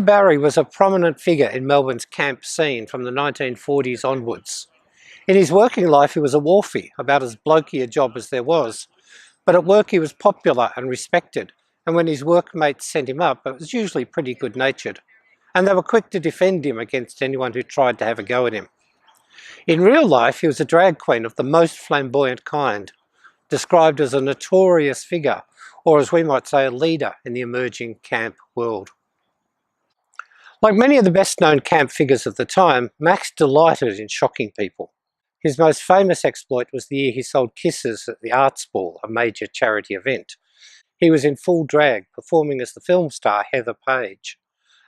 Barrie was a prominent figure in Melbourne's camp scene from the 1940s onwards. In his working life he was a wharfie, about as blokey a job as there was, but at work he was popular and respected, and when his workmates sent him up it was usually pretty good-natured, and they were quick to defend him against anyone who tried to have a go at him. In real life he was a drag queen of the most flamboyant kind, described as a notorious figure, or as we might say, a leader in the emerging camp world. Like many of the best-known camp figures of the time, Max delighted in shocking people. His most famous exploit was the year he sold kisses at the Arts Ball, a major charity event. He was in full drag, performing as the film star Heather Page.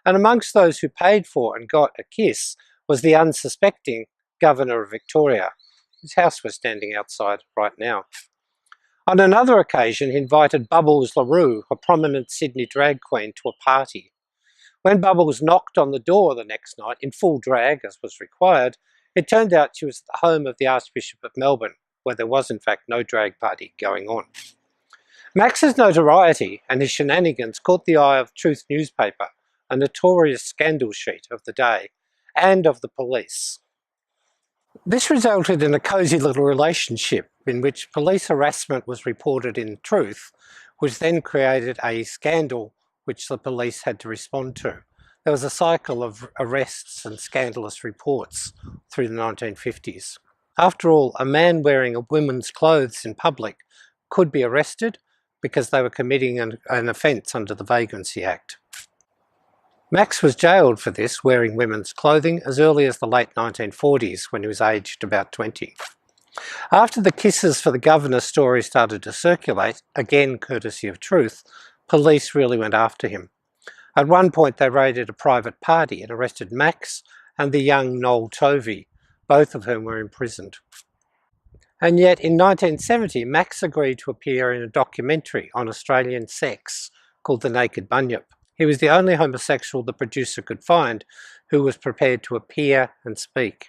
And amongst those who paid for and got a kiss was the unsuspecting Governor of Victoria, whose house we're standing outside right now. On another occasion, he invited Bubbles LaRue, a prominent Sydney drag queen, to a party. When Bubbles knocked on the door the next night, in full drag as was required, it turned out she was at the home of the Archbishop of Melbourne, where there was in fact no drag party going on. Max's notoriety and his shenanigans caught the eye of Truth newspaper, a notorious scandal sheet of the day, and of the police. This resulted in a cosy little relationship in which police harassment was reported in Truth, which then created a scandal which the police had to respond to. There was a cycle of arrests and scandalous reports through the 1950s. After all, a man wearing a woman's clothes in public could be arrested because they were committing an offence under the Vagrancy Act. Max was jailed for this, wearing women's clothing, as early as the late 1940s when he was aged about 20. After the kisses for the governor story started to circulate, again courtesy of Truth, police really went after him. At one point they raided a private party and arrested Max and the young Noel Tovey, both of whom were imprisoned. And yet in 1970 Max agreed to appear in a documentary on Australian sex called The Naked Bunyip. He was the only homosexual the producer could find who was prepared to appear and speak.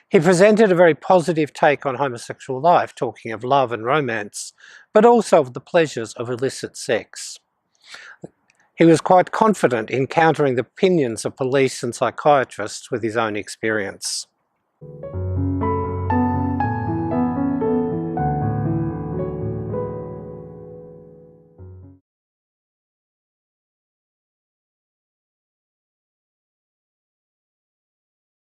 He presented a very positive take on homosexual life, talking of love and romance, but also of the pleasures of illicit sex. He was quite confident in countering the opinions of police and psychiatrists with his own experience.